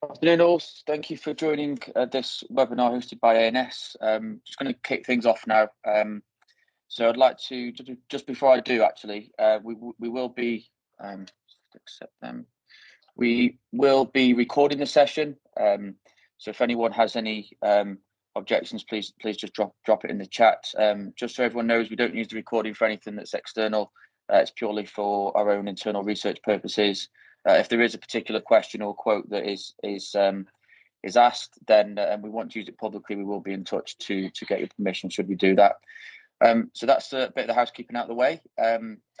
Afternoon all. Thank you for joining this webinar hosted by ANS. Just going to kick things off now. So I'd like to, just before I do actually, we will be, accept them. We will be recording the session. So if anyone has any objections, please just drop it in the chat. Just so everyone knows, we don't use the recording for anything that's external. It's purely for our own internal research purposes. If there is a particular question or quote that is asked, then and we want to use it publicly, we will be in touch to get your permission should we do that. So that's a bit of the housekeeping out of the way. I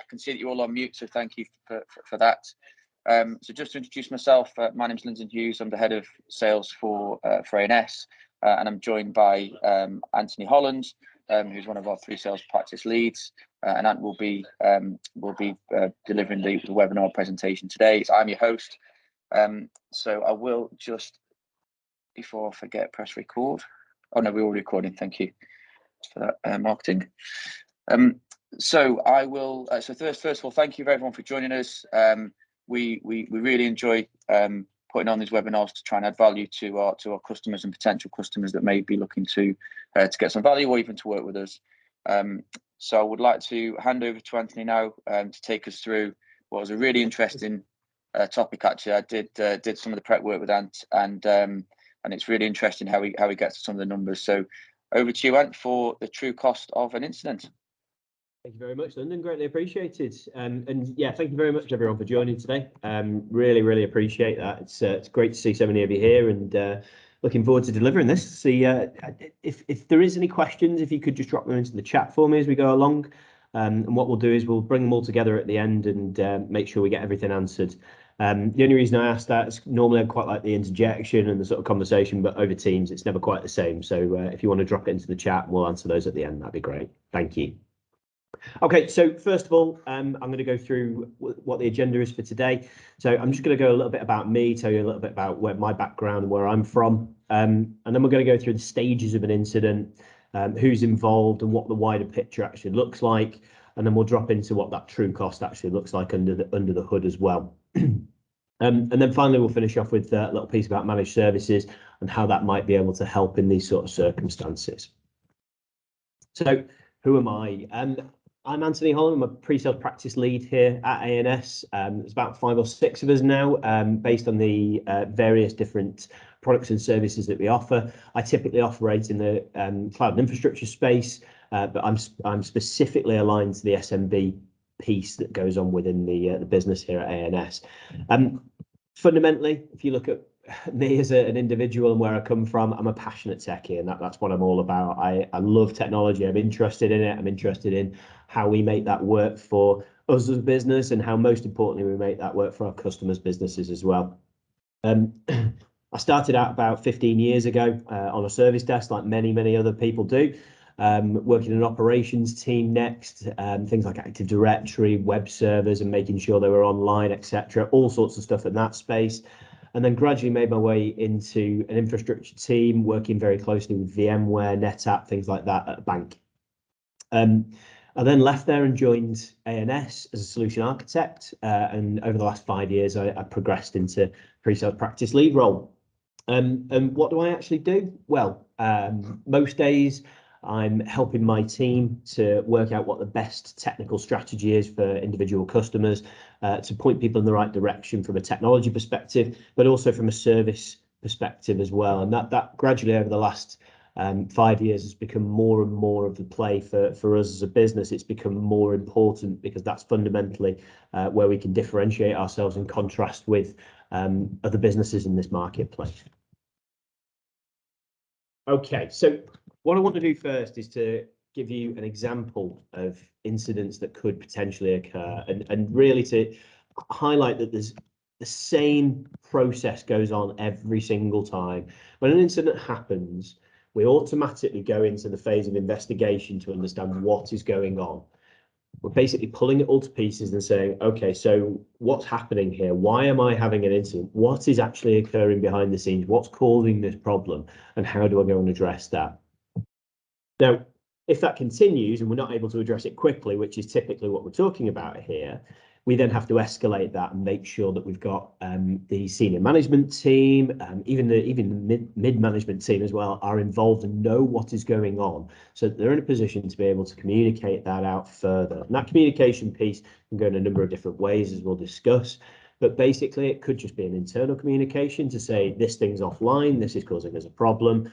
can see that you're all on mute, so thank you for that. So just to introduce myself, my name is Lyndon Hughes. I'm the head of sales for ANS, and I'm joined by Anthony Holland, who's one of our 3 sales practice leads, and Ant will be delivering the webinar presentation today. So I'm your host. So I will just, before I forget, press record. Oh no, we're all recording. Thank you for that marketing. So I will. So first of all, thank you everyone for joining us. We really enjoy putting on these webinars to try and add value to our customers and potential customers that may be looking to get some value or even to work with us. So I would like to hand over to Anthony now to take us through what was a really interesting topic. Actually, I did some of the prep work with Ant, and it's really interesting how he gets to some of the numbers. So over to you, Ant, for the true cost of an incident. Thank you very much, Lyndon. Greatly appreciated. And yeah, thank you very much, everyone, for joining today. Really appreciate that. It's great to see so many of you here, and looking forward to delivering this. See, if there is any questions, if you could just drop them into the chat for me as we go along. And what we'll do is we'll bring them all together at the end and make sure we get everything answered. The only reason I ask that is normally I quite like the interjection and the sort of conversation, but over Teams, it's never quite the same. So if you want to drop it into the chat, we'll answer those at the end. That'd be great. Thank you. Okay, so first of all, I'm going to go through what the agenda is for today. So I'm just going to go a little bit about me, tell you a little bit about where my background, where I'm from, and then we're going to go through the stages of an incident, who's involved and what the wider picture actually looks like, and then we'll drop into what that true cost actually looks like under the hood as well. And then finally, we'll finish off with a little piece about managed services and how that might be able to help in these sort of circumstances. So who am I? I'm Anthony Holland. I'm a pre-sales practice lead here at ANS. There's about 5 or 6 of us now, based on the various different products and services that we offer. I typically operate in the cloud and infrastructure space, but I'm specifically aligned to the SMB piece that goes on within the business here at ANS. Fundamentally, if you look at me as an individual and where I come from, I'm a passionate techie, and that's what I'm all about. I love technology. I'm interested in it. I'm interested in how we make that work for us as a business, and how, most importantly, we make that work for our customers' businesses as well. I started out about 15 years ago on a service desk, like many other people do, working in an operations team next, things like Active Directory, web servers, and making sure they were online, etc. All sorts of stuff in that space. And then gradually made my way into an infrastructure team, working very closely with VMware, NetApp, things like that at a bank. I then left there and joined ANS as a solution architect. And over the last 5 years, I progressed into pre-sales practice lead role. And what do I actually do? Well, most days I'm helping my team to work out what the best technical strategy is for individual customers, to point people in the right direction from a technology perspective, but also from a service perspective as well. And that gradually over the last 5 years has become more and more of the play for us as a business. It's become more important because that's fundamentally where we can differentiate ourselves in contrast with other businesses in this marketplace. Okay, so what I want to do first is to give you an example of incidents that could potentially occur, and really to highlight that there's the same process goes on every single time. When an incident happens, we automatically go into the phase of investigation to understand what is going on. We're basically pulling it all to pieces and saying, okay, so what's happening here? Why am I having an incident? What is actually occurring behind the scenes? What's causing this problem? And how do I go and address that? Now, if that continues and we're not able to address it quickly, which is typically what we're talking about here, We then have to escalate that and make sure that we've got the senior management team, even the mid-management team as well, are involved and know what is going on, so that they're in a position to be able to communicate that out further. And that communication piece can go in a number of different ways, as we'll discuss. But basically, it could just be an internal communication to say this thing's offline, this is causing us a problem.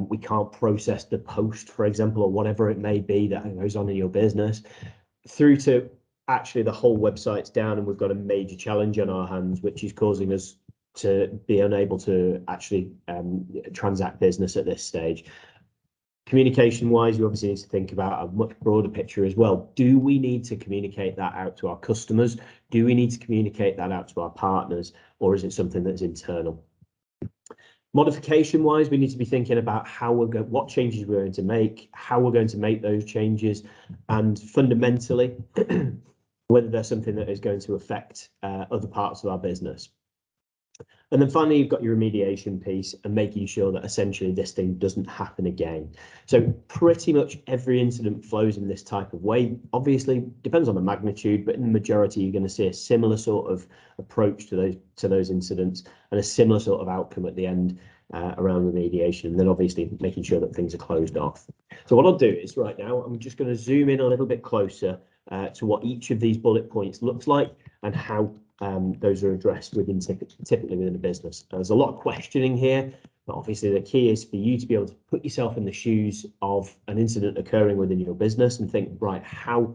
We can't process the post, for example, or whatever it may be that goes on in your business, through to actually the whole website's down and we've got a major challenge on our hands, which is causing us to be unable to actually transact business at this stage. Communication wise, you obviously need to think about a much broader picture as well. Do we need to communicate that out to our customers? Do we need to communicate that out to our partners, or is it something that's internal? Modification wise, we need to be thinking about what changes we're going to make, how we're going to make those changes, and fundamentally whether there's something that is going to affect other parts of our business. And then finally, you've got your remediation piece and making sure that essentially this thing doesn't happen again. So pretty much every incident flows in this type of way. Obviously, depends on the magnitude, but in the majority, you're going to see a similar sort of approach to those incidents and a similar sort of outcome at the end around remediation. And then obviously making sure that things are closed off. So what I'll do is right now, I'm just going to zoom in a little bit closer to what each of these bullet points looks like and how those are addressed typically within a business. There's a lot of questioning here, but obviously the key is for you to be able to put yourself in the shoes of an incident occurring within your business and think, right, how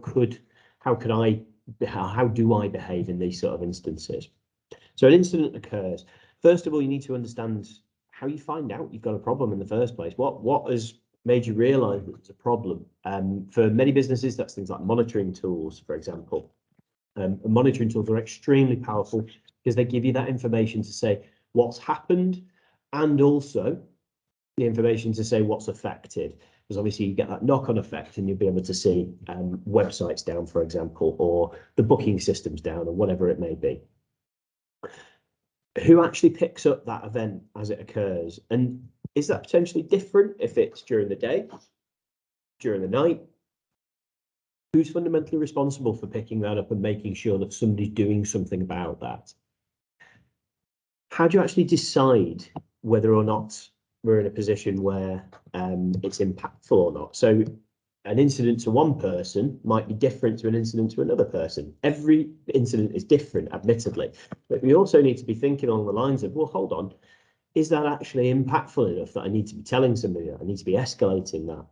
do I behave in these sort of instances? So an incident occurs. First of all, you need to understand how you find out you've got a problem in the first place. What has made you realize that there's a problem? For many businesses, that's things like monitoring tools, for example. Monitoring tools are extremely powerful because they give you that information to say what's happened and also the information to say what's affected, because obviously you get that knock-on effect and you'll be able to see websites down, for example, or the booking systems down or whatever it may be. Who actually picks up that event as it occurs? And is that potentially different if it's during the day, during the night? Who's fundamentally responsible for picking that up and making sure that somebody's doing something about that? How do you actually decide whether or not we're in a position where it's impactful or not? So an incident to one person might be different to an incident to another person. Every incident is different, admittedly, but we also need to be thinking along the lines of, well, hold on, is that actually impactful enough that I need to be telling somebody that? I need to be escalating that?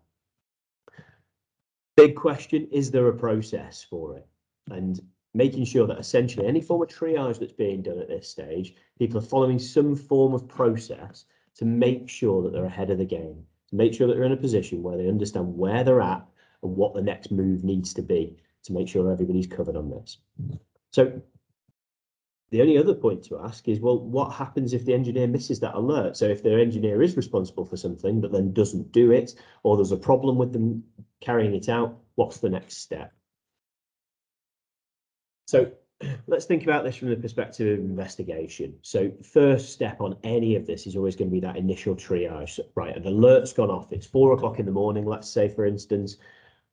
Big question, is there a process for it? And making sure that essentially any form of triage that's being done at this stage, people are following some form of process to make sure that they're ahead of the game, to make sure that they're in a position where they understand where they're at and what the next move needs to be to make sure everybody's covered on this. So the only other point to ask is, well, what happens if the engineer misses that alert? So if their engineer is responsible for something but then doesn't do it, or there's a problem with them carrying it out, what's the next step? So let's think about this from the perspective of investigation. So first step on any of this is always going to be that initial triage. So, right, an alert's gone off. It's 4 o'clock in the morning, let's say, for instance.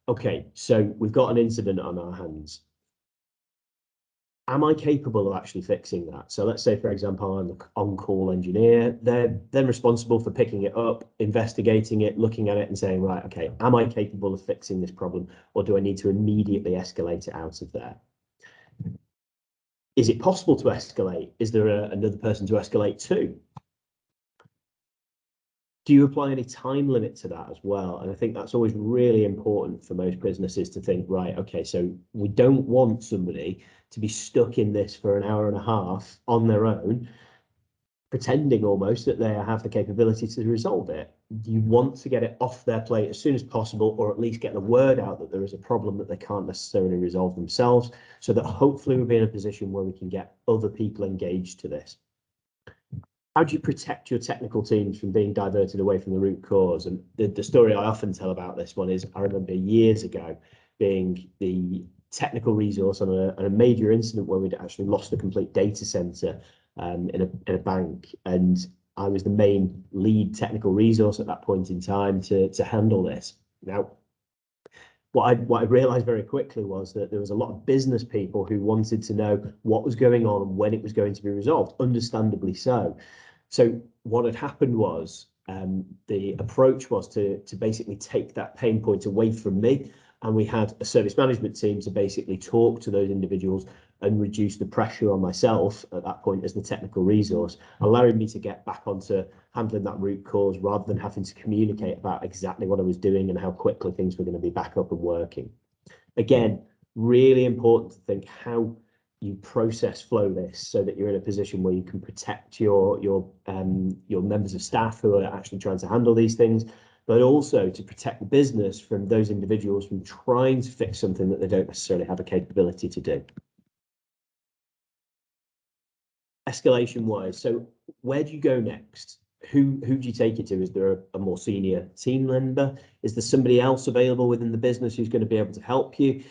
Okay, so we've got an incident on our hands. Am I capable of actually fixing that? So let's say, for example, I'm the on-call engineer. They're then responsible for picking it up, investigating it, looking at it and saying, right, okay, am I capable of fixing this problem, or do I need to immediately escalate it out of there? Is it possible to escalate? Is there another person to escalate to? Do you apply any time limit to that as well? And I think that's always really important for most businesses to think, right, okay, so we don't want somebody to be stuck in this for an hour and a half on their own, pretending almost that they have the capability to resolve it. You want to get it off their plate as soon as possible, or at least get the word out that there is a problem that they can't necessarily resolve themselves, so that hopefully we'll be in a position where we can get other people engaged to this. How do you protect your technical teams from being diverted away from the root cause? And the story I often tell about this one is, I remember years ago being the technical resource on a major incident where we'd actually lost a complete data center in a bank, and I was the main lead technical resource at that point in time to handle this. Now, what I realized very quickly was that there was a lot of business people who wanted to know what was going on and when it was going to be resolved, understandably so. So what had happened was the approach was to basically take that pain point away from me, and we had a service management team to basically talk to those individuals and reduce the pressure on myself at that point as the technical resource, allowing me to get back onto handling that root cause rather than having to communicate about exactly what I was doing and how quickly things were going to be back up and working. Again, really important to think how you process flow this so that you're in a position where you can protect your members of staff who are actually trying to handle these things, but also to protect the business from those individuals from trying to fix something that they don't necessarily have a capability to do. Escalation wise, so where do you go next? Who do you take it to? Is there a more senior team member? Is there somebody else available within the business who's going to be able to help you?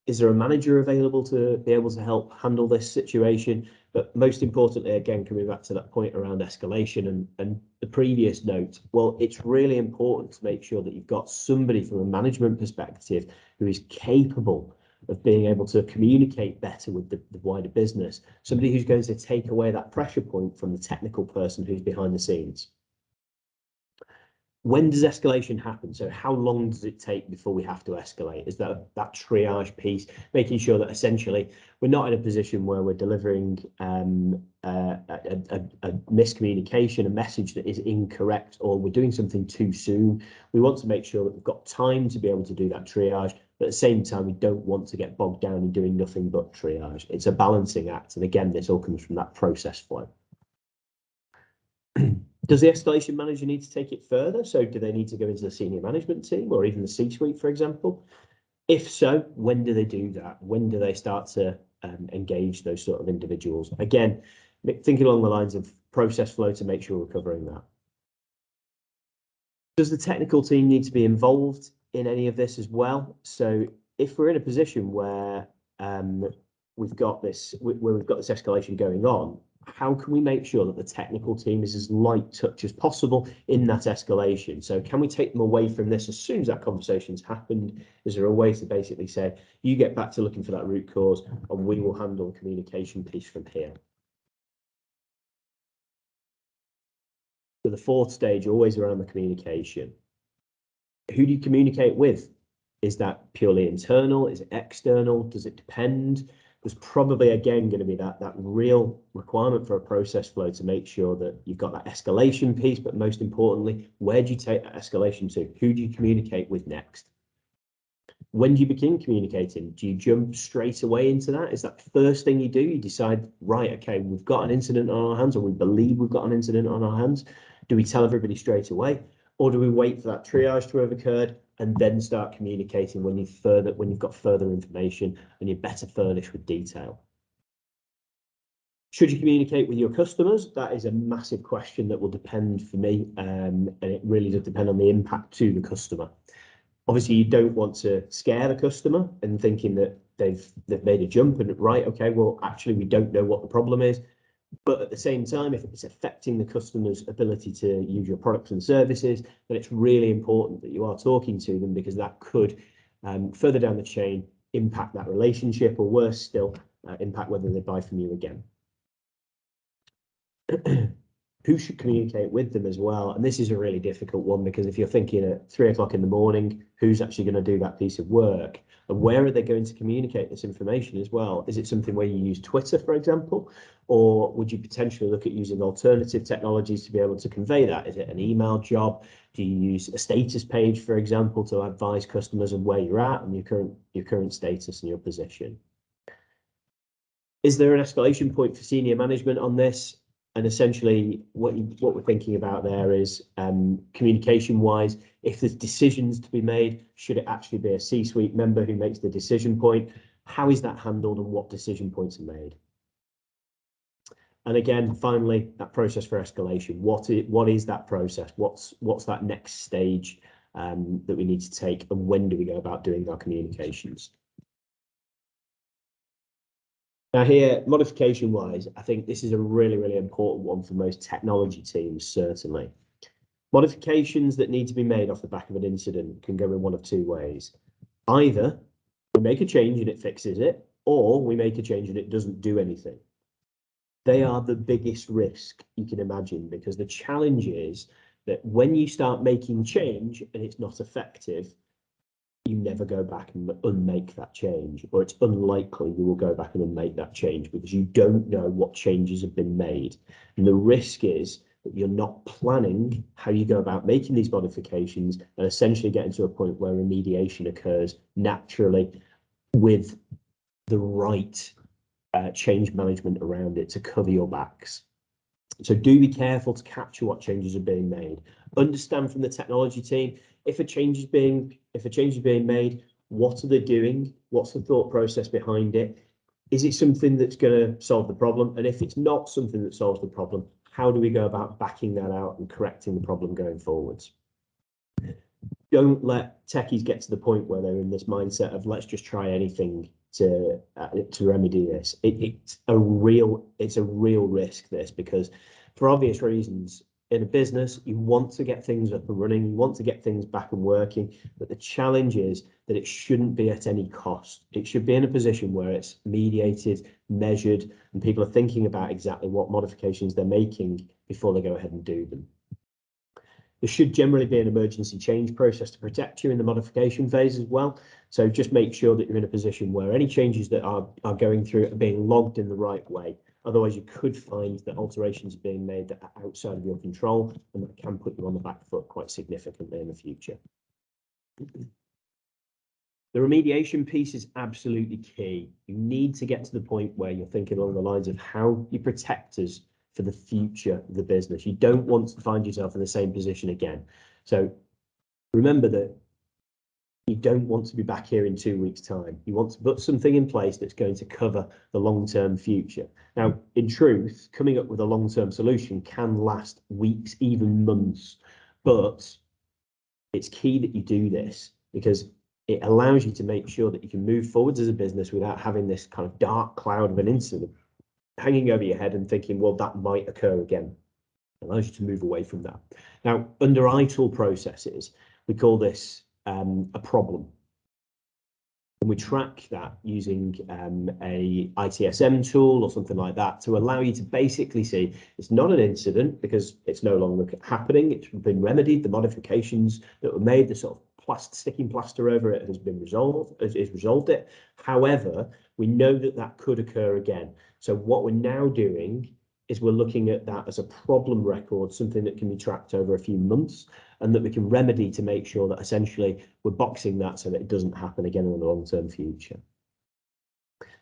Is there a manager available to be able to help handle this situation? But most importantly, again, coming back to that point around escalation and the previous note, well, it's really important to make sure that you've got somebody from a management perspective who is capable of being able to communicate better with the wider business, somebody who's going to take away that pressure point from the technical person who's behind the scenes. When does escalation happen? So how long does it take before we have to escalate? Is that triage piece, making sure that essentially we're not in a position where we're delivering a miscommunication, a message that is incorrect, or we're doing something too soon. We want to make sure that we've got time to be able to do that triage, but at the same time, we don't want to get bogged down in doing nothing but triage. It's a balancing act. And again, this all comes from that process flow. Does the escalation manager need to take it further? So do they need to go into the senior management team or even the C-suite, for example? If so, when do they do that? When do they start to engage those sort of individuals? Again, thinking along the lines of process flow to make sure we're covering that. Does the technical team need to be involved in any of this as well? So if we're in a position where we've got this escalation going on, how can we make sure that the technical team is as light touch as possible in that escalation? So can we take them away from this as soon as that conversation's happened? Is there a way to basically say, you get back to looking for that root cause and we will handle the communication piece from here? So the fourth stage, always around the communication. Who do you communicate with? Is that purely internal? Is it external? Does it depend? There's probably, again, going to be that real requirement for a process flow to make sure that you've got that escalation piece, but most importantly, where do you take that escalation to? Who do you communicate with next? When do you begin communicating? Do you jump straight away into that? Is that the first thing you do? You decide, right, okay, we've got an incident on our hands, or we believe we've got an incident on our hands. Do we tell everybody straight away? Or do we wait for that triage to have occurred and then start communicating when you've got further information and you're better furnished with detail? Should you communicate with your customers? That is a massive question that will depend for me, and it really does depend on the impact to the customer. Obviously, you don't want to scare the customer and thinking that they've made a jump and right, okay, well, actually, we don't know what the problem is. But at the same time, if it's affecting the customer's ability to use your products and services, then it's really important that you are talking to them, because that could further down the chain impact that relationship, or worse still, impact whether they buy from you again. Who should communicate with them as well? And this is a really difficult one, because if you're thinking at 3 o'clock in the morning, who's actually going to do that piece of work? And where are they going to communicate this information as well? Is it something where you use Twitter, for example? Or would you potentially look at using alternative technologies to be able to convey that? Is it an email job? Do you use a status page, for example, to advise customers of where you're at and your current status and your position? Is there an escalation point for senior management on this? And essentially, what we're thinking about there is communication-wise, if there's decisions to be made, should it actually be a C-suite member who makes the decision point? How is that handled, and what decision points are made? And again, finally, that process for escalation. What is that process? What's that next stage that we need to take, and when do we go about doing our communications? Now here, modification-wise, I think this is a really, really important one for most technology teams, certainly. Modifications that need to be made off the back of an incident can go in one of two ways. Either we make a change and it fixes it, or we make a change and it doesn't do anything. They are the biggest risk you can imagine, because the challenge is that when you start making change and it's not effective, you never go back and unmake that change, or it's unlikely you will go back and unmake that change because you don't know what changes have been made. And the risk is that you're not planning how you go about making these modifications and essentially getting to a point where remediation occurs naturally with the right change management around it to cover your backs. So do be careful to capture what changes are being made. Understand from the technology team, if a change is being made, what are they doing? What's the thought process behind it? Is it something that's going to solve the problem? And if it's not something that solves the problem, how do we go about backing that out and correcting the problem going forwards? Don't let techies get to the point where they're in this mindset of let's just try anything to remedy this. It's a real risk, this, because for obvious reasons in a business you want to get things up and running, you want to get things back and working, but the challenge is that it shouldn't be at any cost. It should be in a position where it's mediated, measured, and people are thinking about exactly what modifications they're making before they go ahead and do them. There should generally be an emergency change process to protect you in the modification phase as well. So just make sure that you're in a position where any changes that are going through are being logged in the right way. Otherwise, you could find that alterations are being made that are outside of your control, and that can put you on the back foot quite significantly in the future. The remediation piece is absolutely key. You need to get to the point where you're thinking along the lines of how you protect us for the future of the business. You don't want to find yourself in the same position again. So remember that you don't want to be back here in 2 weeks' time. You want to put something in place that's going to cover the long-term future. Now, in truth, coming up with a long-term solution can last weeks, even months, but it's key that you do this because it allows you to make sure that you can move forwards as a business without having this kind of dark cloud of an incident hanging over your head and thinking, well, that might occur again. It allows you to move away from that. Now, under ITIL processes, we call this a problem. And we track that using a ITSM tool or something like that to allow you to basically see it's not an incident because it's no longer happening. It's been remedied. The modifications that were made, the sort of sticking plaster over it has been resolved, has resolved it. However, we know that that could occur again. So what we're now doing is we're looking at that as a problem record, something that can be tracked over a few months and that we can remedy to make sure that essentially we're boxing that so that it doesn't happen again in the long-term future.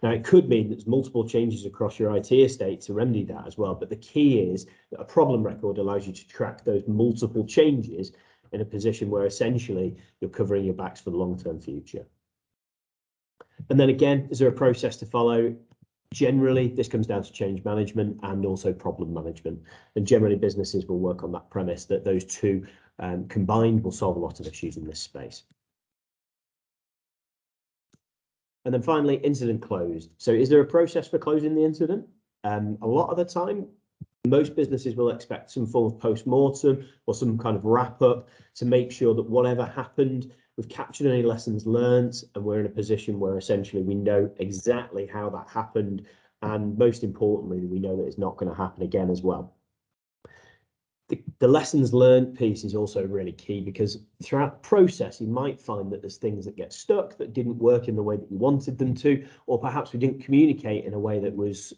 Now, it could mean there's multiple changes across your IT estate to remedy that as well, but the key is that a problem record allows you to track those multiple changes in a position where essentially you're covering your backs for the long-term future. And then again, is there a process to follow? Generally, this comes down to change management and also problem management. And generally, businesses will work on that premise that those two combined will solve a lot of issues in this space. And then finally, incident closed. So is there a process for closing the incident? A lot of the time, most businesses will expect some form of post-mortem or some kind of wrap-up to make sure that whatever happened, we've captured any lessons learned, and we're in a position where essentially we know exactly how that happened, and most importantly, we know that it's not going to happen again as well. The lessons learned piece is also really key because throughout the process, you might find that there's things that get stuck that didn't work in the way that you wanted them to, or perhaps we didn't communicate in a way that was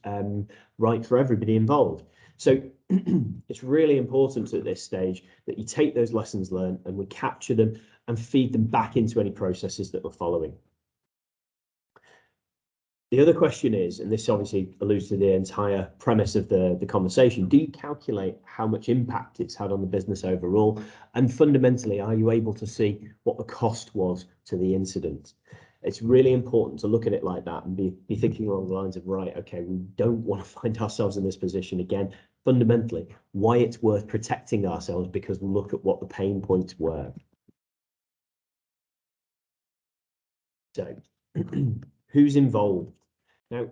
right for everybody involved. So it's really important at this stage that you take those lessons learned and we capture them and feed them back into any processes that we're following. The other question is, and this obviously alludes to the entire premise of the conversation, do you calculate how much impact it's had on the business overall? And fundamentally, are you able to see what the cost was to the incident? It's really important to look at it like that and be thinking along the lines of, right, okay, we don't want to find ourselves in this position again. Fundamentally, why it's worth protecting ourselves, because look at what the pain points were. So who's involved? Now,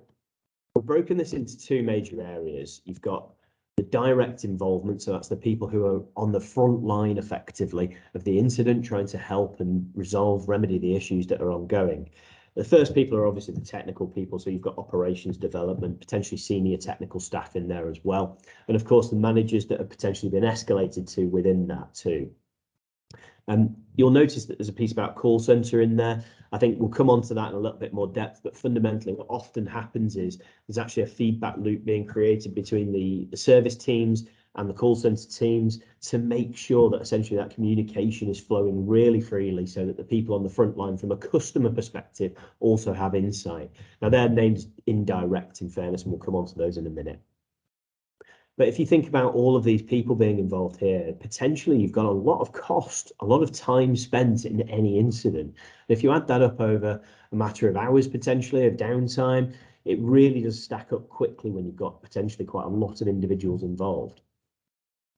we've broken this into two major areas. You've got The direct involvement, so that's the people who are on the front line effectively of the incident, trying to help and resolve, remedy the issues that are ongoing. The first people are obviously the technical people, so you've got operations development, potentially senior technical staff in there as well, and of course the managers that have potentially been escalated to within that too. You'll notice that there's a piece about call center in there. I think we'll come on to that in a little bit more depth, but fundamentally what often happens is there's actually a feedback loop being created between the service teams and the call center teams to make sure that essentially that communication is flowing really freely, so that the people on the front line from a customer perspective also have insight. Now their name's Indirect, in fairness, and we'll come on to those in a minute. But if you think about all of these people being involved here, potentially you've got a lot of cost, a lot of time spent in any incident. And if you add that up over a matter of hours, potentially, of downtime, it really does stack up quickly when you've got potentially quite a lot of individuals involved.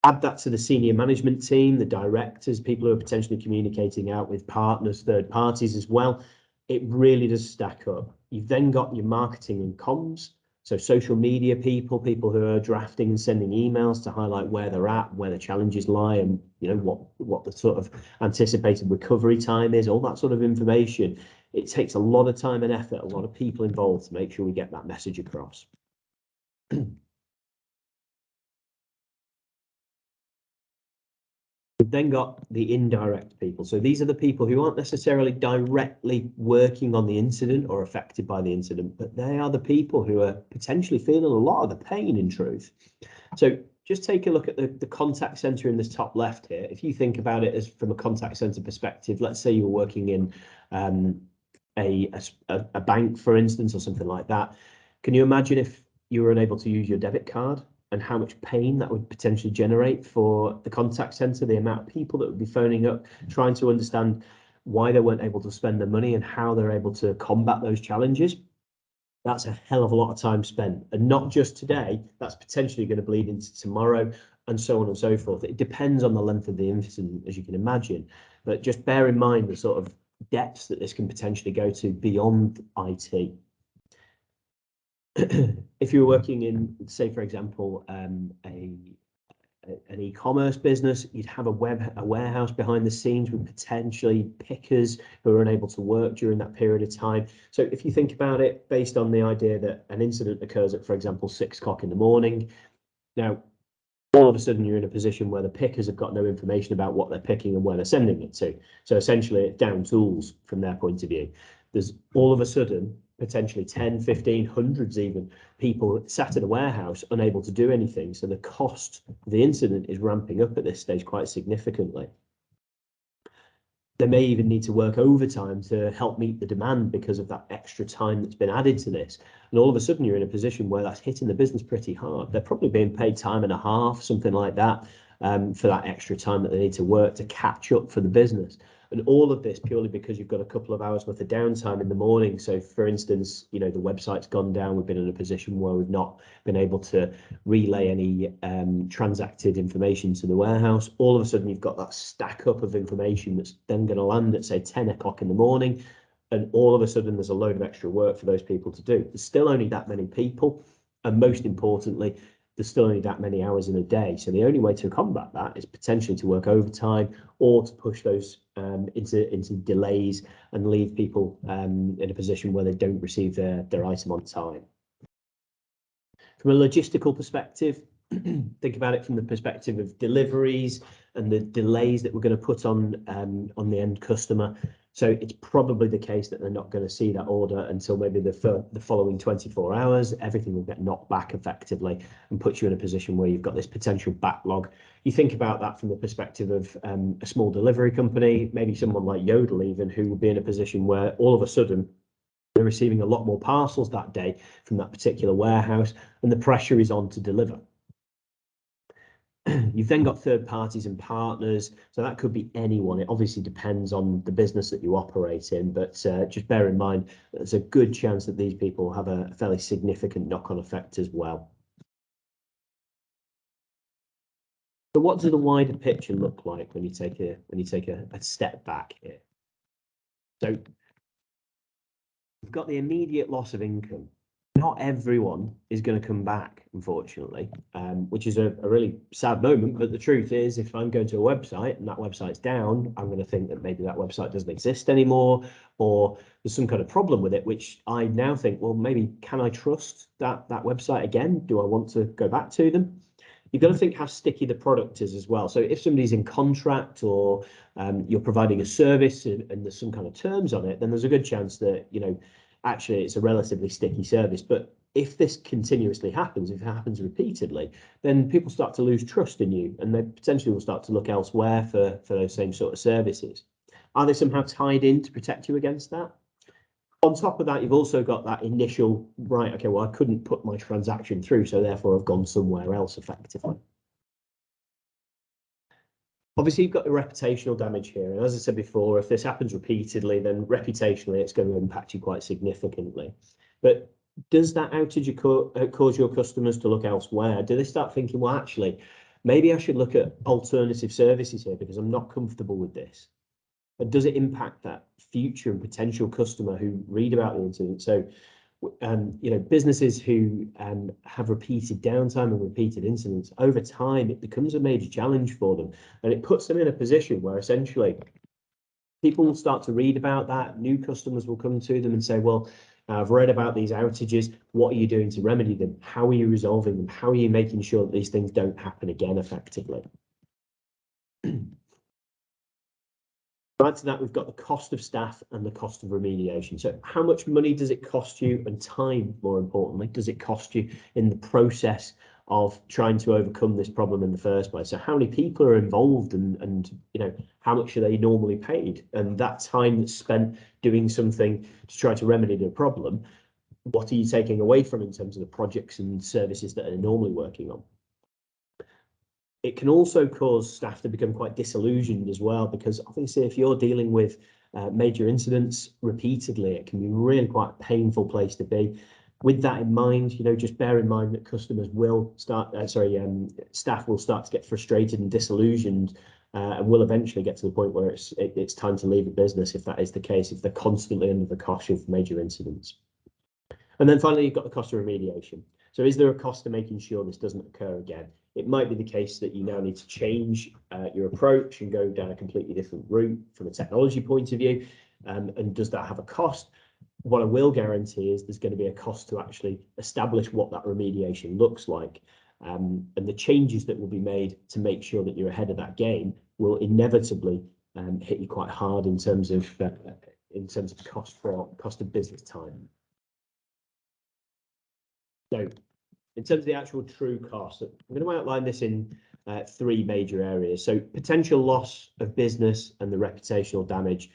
Add that to the senior management team, the directors, people who are potentially communicating out with partners, third parties as well. It really does stack up. You've then got your marketing and comms. So social media people who are drafting and sending emails to highlight where they're at, where the challenges lie, and what the sort of anticipated recovery time is, all that sort of information. It takes a lot of time and effort, a lot of people involved to make sure we get that message across. We've then got the indirect people. So these are the people who aren't necessarily directly working on the incident or affected by the incident, but they are the people who are potentially feeling a lot of the pain, in truth. So just take a look at the contact center in this top left here. If you think about it as from a contact center perspective, let's say you're working in a bank, for instance, or something like that. Can you imagine if you were unable to use your debit card, and how much pain that would potentially generate for the contact center, the amount of people that would be phoning up, trying to understand why they weren't able to spend the money and how they're able to combat those challenges? That's a hell of a lot of time spent, and not just today, that's potentially going to bleed into tomorrow, and so on and so forth. It depends on the length of the incident, as you can imagine, but just bear in mind the sort of depths that this can potentially go to beyond IT. If you're working in, say, for example, an e-commerce business, you'd have a warehouse behind the scenes with potentially pickers who are unable to work during that period of time. So if you think about it, based on the idea that an incident occurs at, for example, 6 o'clock in the morning, now all of a sudden you're in a position where the pickers have got no information about what they're picking and where they're sending it to. So essentially it's down tools from their point of view. There's all of a sudden potentially 10, 15, hundreds even people sat in a warehouse unable to do anything. So the cost of the incident is ramping up at this stage quite significantly. They may even need to work overtime to help meet the demand because of that extra time that's been added to this. And all of a sudden you're in a position where that's hitting the business pretty hard. They're probably being paid time and a half, something like that, for that extra time that they need to work to catch up for the business. And all of this purely because you've got a couple of hours worth of downtime in the morning. So for instance, the website's gone down. We've been in a position where we've not been able to relay any transacted information to the warehouse. All of a sudden you've got that stack up of information that's then going to land at, say, 10 o'clock in the morning. And all of a sudden there's a load of extra work for those people to do. There's still only that many people. And most importantly, there's still only that many hours in a day. So the only way to combat that is potentially to work overtime or to push those into delays and leave people in a position where they don't receive their item on time. From a logistical perspective, think about it from the perspective of deliveries and the delays that we're going to put on the end customer. So it's probably the case that they're not going to see that order until maybe the following 24 hours. Everything will get knocked back effectively and puts you in a position where you've got this potential backlog. You think about that from the perspective of a small delivery company, maybe someone like Yodel even, who will be in a position where all of a sudden they're receiving a lot more parcels that day from that particular warehouse, and the pressure is on to deliver. You've then got third parties and partners, so that could be anyone. It obviously depends on the business that you operate in, but just bear in mind that there's a good chance that these people have a fairly significant knock-on effect as well. So what does the wider picture look like when you take a step back here? So we've got the immediate loss of income. Not everyone is going to come back, unfortunately, which is a really sad moment. But the truth is, if I'm going to a website and that website's down, I'm going to think that maybe that website doesn't exist anymore, or there's some kind of problem with it, which I now think, well, maybe can I trust that website again? Do I want to go back to them? You've got to think how sticky the product is as well. So if somebody's in contract, or you're providing a service and there's some kind of terms on it, then there's a good chance that, actually it's a relatively sticky service. But if this continuously happens, if it happens repeatedly, then people start to lose trust in you, and they potentially will start to look elsewhere for those same sort of services. Are they somehow tied in to protect you against that? On top of that, you've also got that initial, right, okay, well, I couldn't put my transaction through, so therefore I've gone somewhere else effectively. Obviously, you've got the reputational damage here. And as I said before, if this happens repeatedly, then reputationally, it's going to impact you quite significantly. But does that outage cause your customers to look elsewhere? Do they start thinking, well, actually, maybe I should look at alternative services here because I'm not comfortable with this? And does it impact that future and potential customer who read about the incident? So, businesses who have repeated downtime and repeated incidents, over time, it becomes a major challenge for them. And it puts them in a position where essentially people will start to read about that. New customers will come to them and say, well, I've read about these outages. What are you doing to remedy them? How are you resolving them? How are you making sure that these things don't happen again effectively? Add to that, we've got the cost of staff and the cost of remediation. So how much money does it cost you, and time, more importantly, does it cost you in the process of trying to overcome this problem in the first place? So how many people are involved, and how much are they normally paid? And that time that's spent doing something to try to remedy the problem, what are you taking away from in terms of the projects and services that are normally working on? It can also cause staff to become quite disillusioned as well, because obviously if you're dealing with major incidents repeatedly, it can be really quite a painful place to be. With that in mind, just bear in mind that customers will start, staff will start to get frustrated and disillusioned, and will eventually get to the point where it's time to leave a business if that is the case, if they're constantly under the cosh of major incidents. And then finally, you've got the cost of remediation. So is there a cost to making sure this doesn't occur again? It might be the case that you now need to change your approach and go down a completely different route from a technology point of view. And does that have a cost? What I will guarantee is there's going to be a cost to actually establish what that remediation looks like. And the changes that will be made to make sure that you're ahead of that game will inevitably hit you quite hard in terms of cost of business time. So, in terms of the actual true cost, I'm going to outline this in three major areas. So potential loss of business and the reputational damage.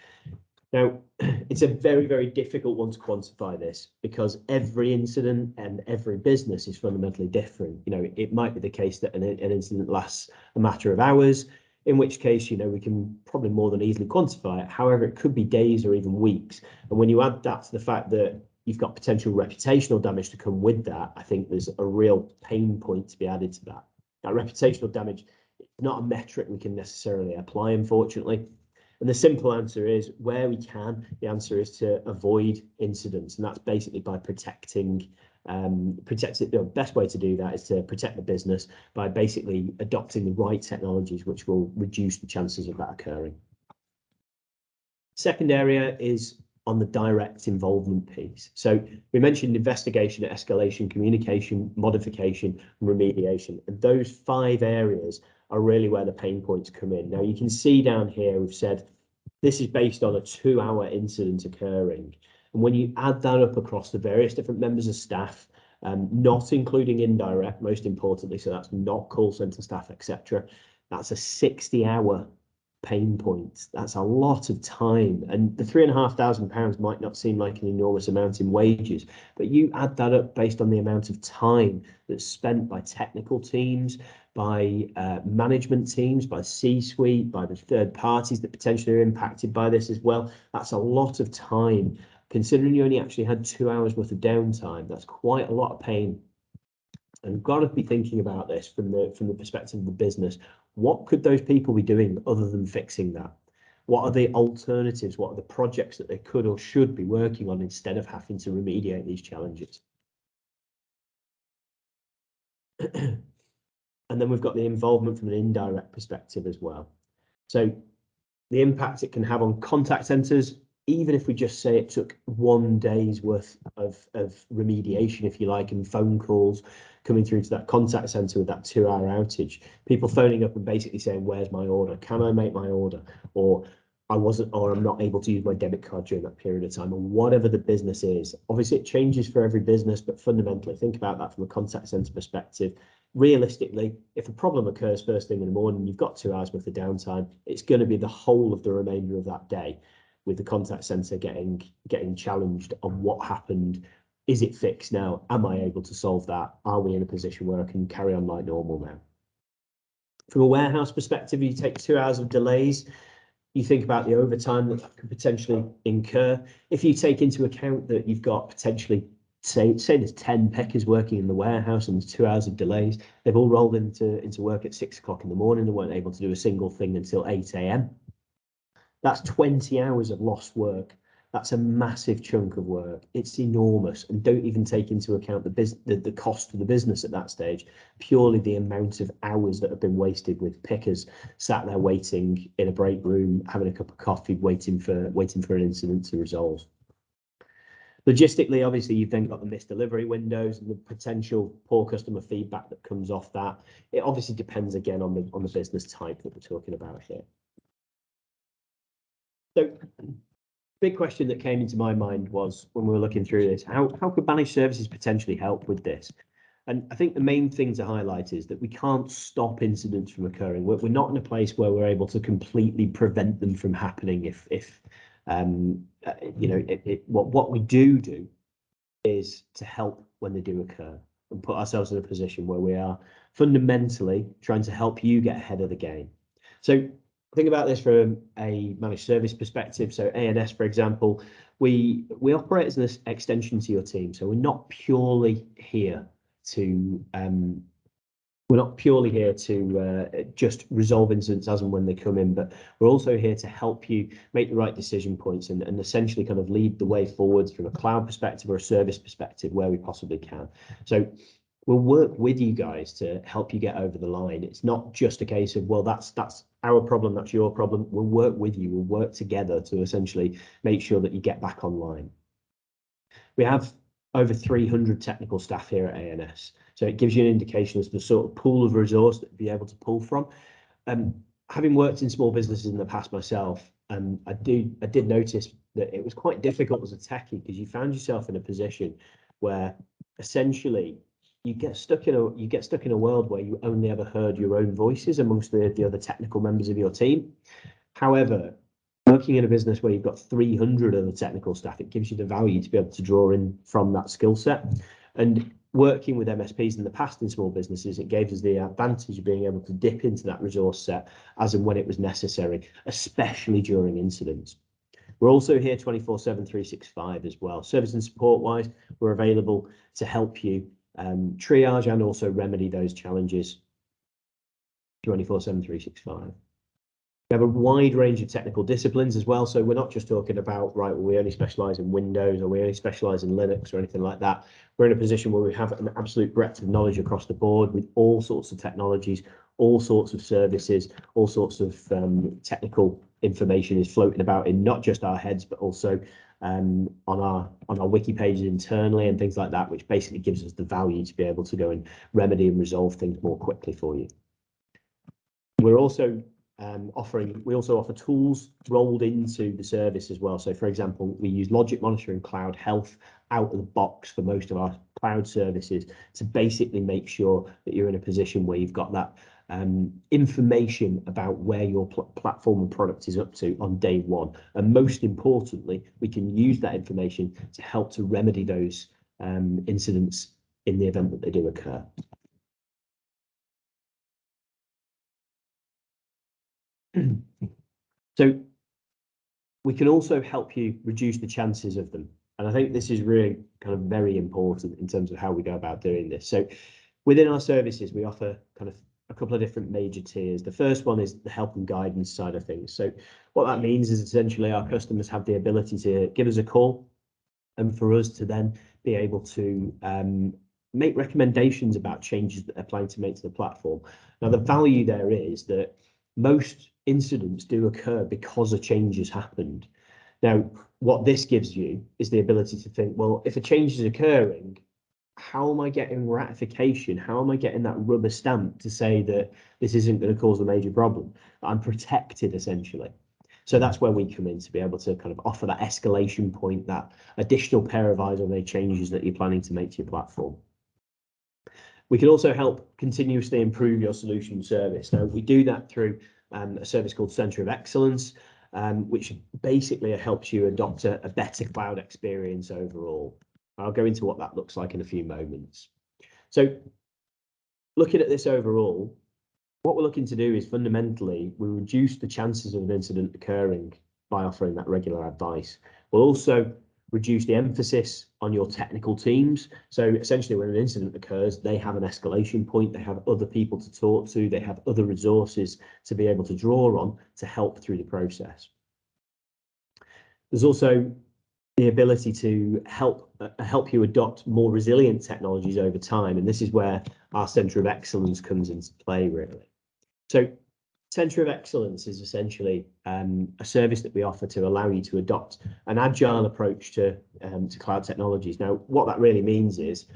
Now, it's a very, very difficult one to quantify this, because every incident and every business is fundamentally different. It might be the case that an incident lasts a matter of hours, in which case, we can probably more than easily quantify it. However, it could be days or even weeks. And when you add that to the fact that you've got potential reputational damage to come with that, I think there's a real pain point to be added to that. Now, reputational damage is not a metric we can necessarily apply, unfortunately. And the simple answer is, where we can, the answer is to avoid incidents. And that's basically by protecting the best way to do that is to protect the business by basically adopting the right technologies, which will reduce the chances of that occurring. Second area is on the direct involvement piece. So we mentioned investigation, escalation, communication, modification, and remediation. And those 5 areas are really where the pain points come in. Now, you can see down here, we've said this is based on a 2-hour incident occurring. And when you add that up across the various different members of staff, not including indirect, most importantly, so that's not call center staff, etc., that's a 60-hour pain point. That's a lot of time, and the £3,500 might not seem like an enormous amount in wages, but you add that up based on the amount of time that's spent by technical teams, by management teams, by C-suite, by the third parties that potentially are impacted by this as well. That's a lot of time. Considering you only actually had 2 hours worth of downtime, that's quite a lot of pain. And we've got to be thinking about this from the perspective of the business. What could those people be doing other than fixing that? What are the alternatives? What are the projects that they could or should be working on instead of having to remediate these challenges? And then we've got the involvement from an indirect perspective as well. So the impact it can have on contact centres, even if we just say it took 1 day's worth of remediation, if you like, and phone calls coming through to that contact centre with that 2-hour outage, people phoning up and basically saying, where's my order? Can I make my order? Or I'm not able to use my debit card during that period of time, or whatever the business is. Obviously, it changes for every business, but fundamentally, think about that from a contact centre perspective. Realistically, if a problem occurs first thing in the morning, you've got 2 hours worth of downtime, it's going to be the whole of the remainder of that day with the contact centre getting challenged on what happened. Is it fixed now? Am I able to solve that? Are we in a position where I can carry on like normal now? From a warehouse perspective, you take 2 hours of delays. You think about the overtime that could potentially incur. If you take into account that you've got potentially, say there's 10 pickers working in the warehouse and there's 2 hours of delays, they've all rolled into work at 6 o'clock in the morning and weren't able to do a single thing until 8 a.m. That's 20 hours of lost work. That's a massive chunk of work. It's enormous, and don't even take into account the cost of the business at that stage. Purely the amount of hours that have been wasted with pickers sat there waiting in a break room, having a cup of coffee, waiting for an incident to resolve. Logistically, obviously, you've then got the missed delivery windows and the potential poor customer feedback that comes off that. It obviously depends again on the business type that we're talking about here. So, big question that came into my mind was when we were looking through this, how could managed services potentially help with this? And I think the main thing to highlight is that we can't stop incidents from occurring. We're not in a place where we're able to completely prevent them from happening. What we do is to help when they do occur and put ourselves in a position where we are fundamentally trying to help you get ahead of the game. So think about this from a managed service perspective. So ANS, for example, we operate as an extension to your team. So we're not purely here to just resolve incidents as and when they come in, but we're also here to help you make the right decision points and essentially kind of lead the way forwards from a cloud perspective or a service perspective where we possibly can. So we'll work with you guys to help you get over the line. It's not just a case of, well, that's our problem, that's your problem. We'll work with you. We'll work together to essentially make sure that you get back online. We have over 300 technical staff here at ANS. So it gives you an indication as to the sort of pool of resource that you'll be able to pull from. Having worked in small businesses in the past myself, I did notice that it was quite difficult as a techie because you found yourself in a position where essentially you get stuck in a world where you only ever heard your own voices amongst the other technical members of your team. However, working in a business where you've got 300 other technical staff, it gives you the value to be able to draw in from that skill set. And working with MSPs in the past in small businesses, it gave us the advantage of being able to dip into that resource set as and when it was necessary, especially during incidents. We're also here 24/7, 365 as well. Service and support wise, we're available to help you triage and also remedy those challenges 24/7, 365. We have a wide range of technical disciplines as well. So we're not just talking about, right, well, we only specialize in Windows or we only specialize in Linux or anything like that. We're in a position where we have an absolute breadth of knowledge across the board with all sorts of technologies, all sorts of services, all sorts of technical information is floating about in not just our heads, but also on our wiki pages internally and things like that, which basically gives us the value to be able to go and remedy and resolve things more quickly for you. We're also we also offer tools rolled into the service as well. So for example, we use Logic Monitor and Cloud Health out of the box for most of our cloud services to basically make sure that you're in a position where you've got that information about where your platform and product is up to on day one. And most importantly, we can use that information to help to remedy those incidents in the event that they do occur. So we can also help you reduce the chances of them. And I think this is really kind of very important in terms of how we go about doing this. So within our services, we offer kind of a couple of different major tiers. The first one is the help and guidance side of things. So what that means is essentially our customers have the ability to give us a call and for us to then be able to make recommendations about changes that they're planning to make to the platform. Now, the value there is that most incidents do occur because a change has happened. Now, what this gives you is the ability to think, well, if a change is occurring, how am I getting ratification? How am I getting that rubber stamp to say that this isn't going to cause a major problem? I'm protected, essentially. So that's where we come in, to be able to kind of offer that escalation point, that additional pair of eyes on any changes that you're planning to make to your platform. We can also help continuously improve your solution service. Now, we do that through a service called Centre of Excellence, which basically helps you adopt a better cloud experience overall. I'll go into what that looks like in a few moments. So looking at this overall, what we're looking to do is fundamentally, we reduce the chances of an incident occurring by offering that regular advice. We'll also reduce the emphasis on your technical teams. So essentially, when an incident occurs, they have an escalation point, they have other people to talk to, they have other resources to be able to draw on to help through the process. There's also the ability to help you adopt more resilient technologies over time. And this is where our Centre of Excellence comes into play, really. So Centre of Excellence is essentially a service that we offer to allow you to adopt an agile approach to cloud technologies. Now, what that really means is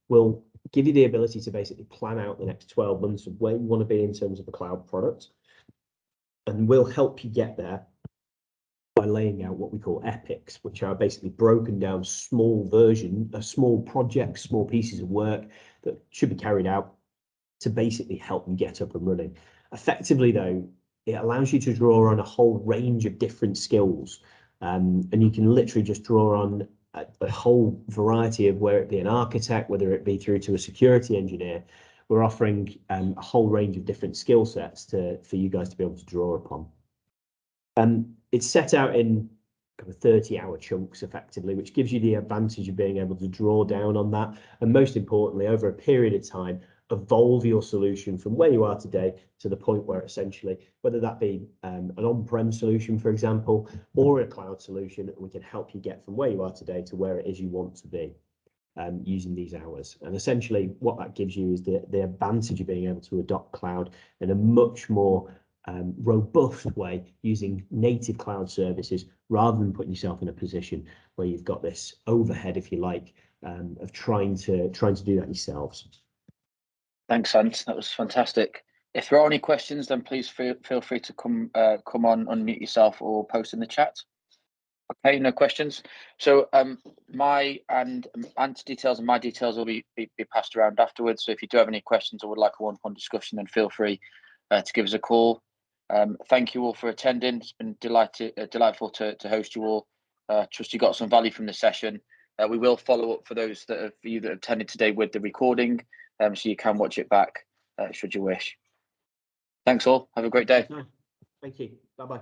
we'll give you the ability to basically plan out the next 12 months of where you want to be in terms of a cloud product, and we'll help you get there by laying out what we call epics, which are basically broken down small projects, small pieces of work that should be carried out to basically help you get up and running. Effectively, though, it allows you to draw on a whole range of different skills, and you can literally just draw on a whole variety of, whether it be an architect, whether it be through to a security engineer. We're offering a whole range of different skill sets for you guys to be able to draw upon. It's set out in kind of 30-hour chunks, effectively, which gives you the advantage of being able to draw down on that, and most importantly, over a period of time, evolve your solution from where you are today to the point where essentially, whether that be an on-prem solution, for example, or a cloud solution, we can help you get from where you are today to where it is you want to be using these hours. And essentially what that gives you is the advantage of being able to adopt cloud in a much more robust way, using native cloud services, rather than putting yourself in a position where you've got this overhead, if you like, of trying to do that yourselves. Thanks, Ant. That was fantastic. If there are any questions, then please feel free to come on, unmute yourself, or post in the chat. Okay, no questions. So my and Ant's details and my details will be passed around afterwards. So if you do have any questions or would like a one-on-one discussion, then feel free to give us a call. Thank you all for attending. It's been delightful to host you all. Trust you got some value from the session. We will follow up for those that attended today with the recording, so you can watch it back should you wish. Thanks all. Have a great day. Thank you. Bye-bye.